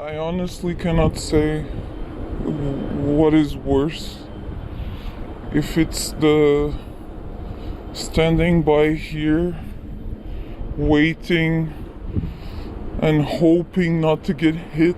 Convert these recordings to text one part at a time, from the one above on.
I honestly cannot say what is worse. If it's the standing by here, waiting and hoping not to get hit.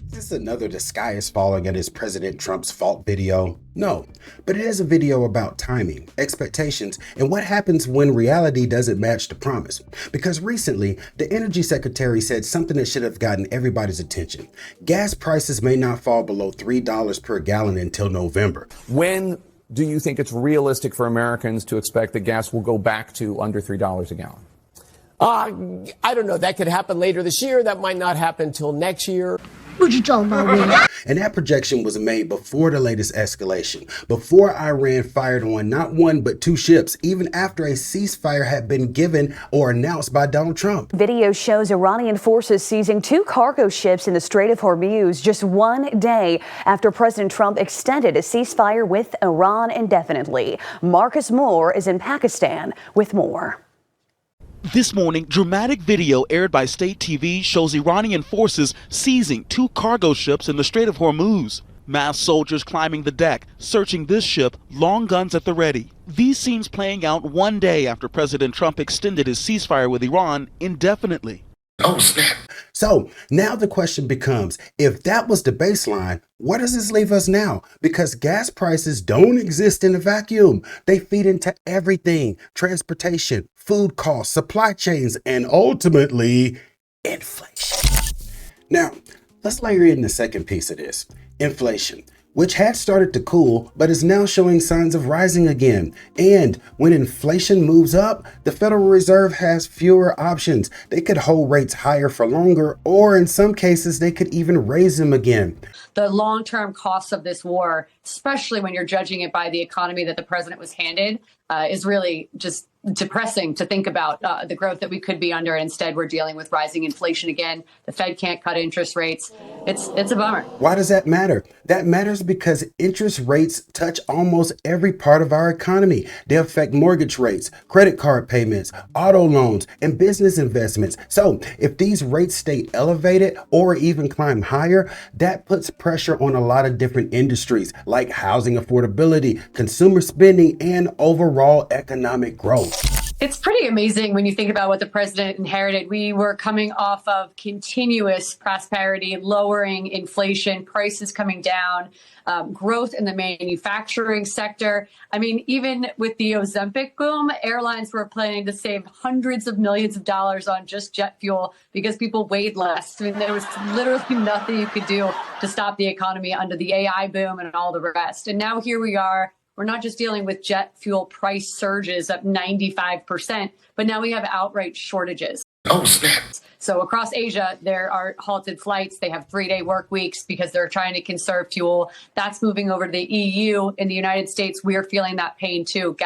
Is this another "the sky is falling and it's President Trump's fault" video? No, but it is a video about timing, expectations, and what happens when reality doesn't match the promise. Because recently, the Energy Secretary said something that should have gotten everybody's attention. Gas prices may not fall below $3 per gallon until November. When do you think it's realistic for Americans to expect that gas will go back to under $3 a gallon? I don't know. That could happen later this year. That might not happen till next year. And that projection was made before the latest escalation, before Iran fired on not one but two ships, even after a ceasefire had been given or announced by Donald Trump. Video shows Iranian forces seizing two cargo ships in the Strait of Hormuz just one day after President Trump extended a ceasefire with Iran indefinitely. Marcus Moore is in Pakistan with more. This morning, dramatic video aired by state TV shows Iranian forces seizing two cargo ships in the Strait of Hormuz. Masked soldiers climbing the deck, searching this ship, long guns at the ready. These scenes playing out one day after President Trump extended his ceasefire with Iran indefinitely. Oh, snap. So now the question becomes, if that was the baseline, where does this leave us now? Because gas prices don't exist in a vacuum. They feed into everything: transportation, food costs, supply chains, and ultimately inflation. Now, let's layer in the second piece of this: inflation, which had started to cool, but is now showing signs of rising again. And when inflation moves up, the Federal Reserve has fewer options. They could hold rates higher for longer, or in some cases, they could even raise them again. The long-term costs of this war, especially when you're judging it by the economy that the president was handed, is really just depressing to think about the growth that we could be under. And instead, we're dealing with rising inflation again. The Fed can't cut interest rates. It's a bummer. Why does that matter? That matters because interest rates touch almost every part of our economy. They affect mortgage rates, credit card payments, auto loans, and business investments. So if these rates stay elevated or even climb higher, that puts pressure on a lot of different industries like housing affordability, consumer spending, and overall economic growth. It's pretty amazing when you think about what the president inherited. We were coming off of continuous prosperity, lowering inflation, prices coming down, growth in the manufacturing sector. I mean, even with the Ozempic boom, airlines were planning to save hundreds of millions of dollars on just jet fuel because people weighed less. I mean, there was literally nothing you could do to stop the economy under the AI boom and all the rest. And now here we are. We're not just dealing with jet fuel price surges up 95%, but now we have outright shortages. Oh, snap. So across Asia, there are halted flights. They have 3-day work weeks because they're trying to conserve fuel. That's moving over to the EU. In the United States, we're feeling that pain too.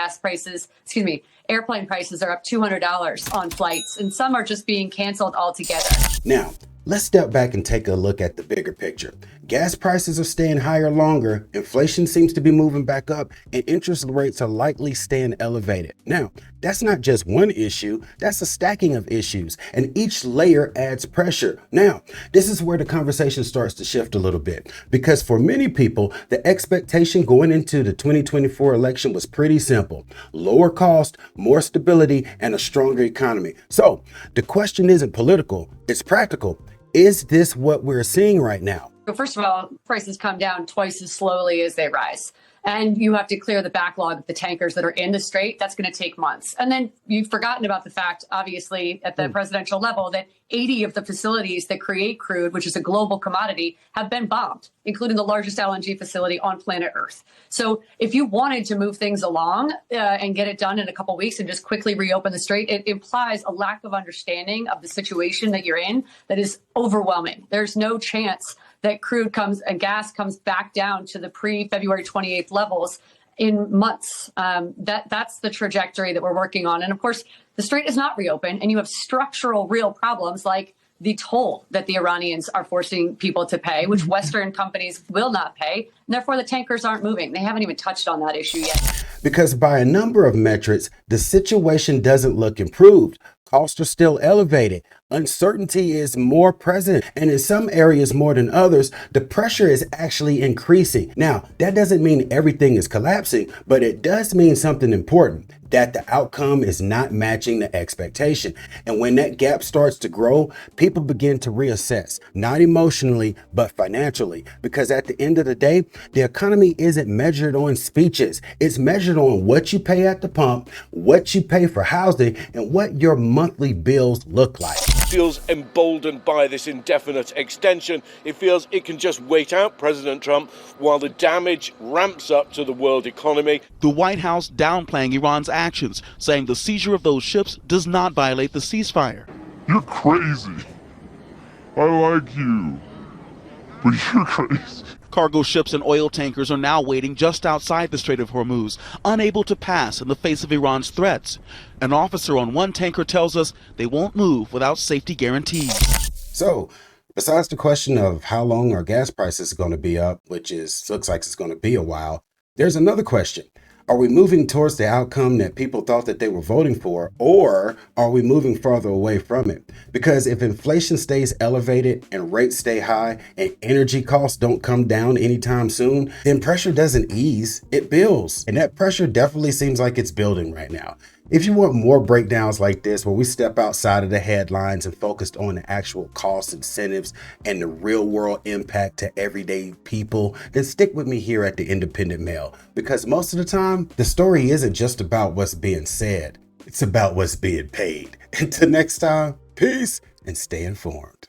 Airplane prices are up $200 on flights, and some are just being canceled altogether. Now, let's step back and take a look at the bigger picture. Gas prices are staying higher longer, inflation seems to be moving back up, and interest rates are likely staying elevated. Now, that's not just one issue, that's a stacking of issues, and each layer adds pressure. Now, this is where the conversation starts to shift a little bit, because for many people, the expectation going into the 2024 election was pretty simple: lower cost, more stability, and a stronger economy. So, the question isn't political, it's practical. Is this what we're seeing right now? First of all, prices come down twice as slowly as they rise. And you have to clear the backlog of the tankers that are in the strait. That's going to take months. And then you've forgotten about the fact, obviously, at the presidential level, that 80 of the facilities that create crude, which is a global commodity, have been bombed, including the largest LNG facility on planet Earth. So if you wanted to move things along and get it done in a couple of weeks and just quickly reopen the strait, it implies a lack of understanding of the situation that you're in that is overwhelming. There's no chance that crude comes and gas comes back down to the pre-February 28th levels in months. That's the trajectory that we're working on. And of course, the strait is not reopened, and you have structural real problems like the toll that the Iranians are forcing people to pay, which Western companies will not pay. And therefore, the tankers aren't moving. They haven't even touched on that issue yet. Because by a number of metrics, the situation doesn't look improved. Costs are still elevated. Uncertainty is more present, and in some areas more than others, the pressure is actually increasing. Now, that doesn't mean everything is collapsing, but it does mean something important, that the outcome is not matching the expectation. And when that gap starts to grow, people begin to reassess, not emotionally, but financially. Because at the end of the day, the economy isn't measured on speeches. It's measured on what you pay at the pump, what you pay for housing, and what your monthly bills look like. Feels emboldened by this indefinite extension. It feels it can just wait out President Trump while the damage ramps up to the world economy. The White House downplaying Iran's actions, saying the seizure of those ships does not violate the ceasefire. You're crazy. I like you, but you're crazy. Cargo ships and oil tankers are now waiting just outside the Strait of Hormuz, unable to pass in the face of Iran's threats. An officer on one tanker tells us they won't move without safety guarantees. So, besides the question of how long our gas prices are going to be up, which looks like it's going to be a while, there's another question. Are we moving towards the outcome that people thought that they were voting for, or are we moving farther away from it? Because if inflation stays elevated and rates stay high and energy costs don't come down anytime soon, then pressure doesn't ease, it builds. And that pressure definitely seems like it's building right now. If you want more breakdowns like this, where we step outside of the headlines and focused on the actual costs, incentives, and the real world impact to everyday people, then stick with me here at the Independent Mail. Because most of the time, the story isn't just about what's being said, it's about what's being paid. Until next time, peace and stay informed.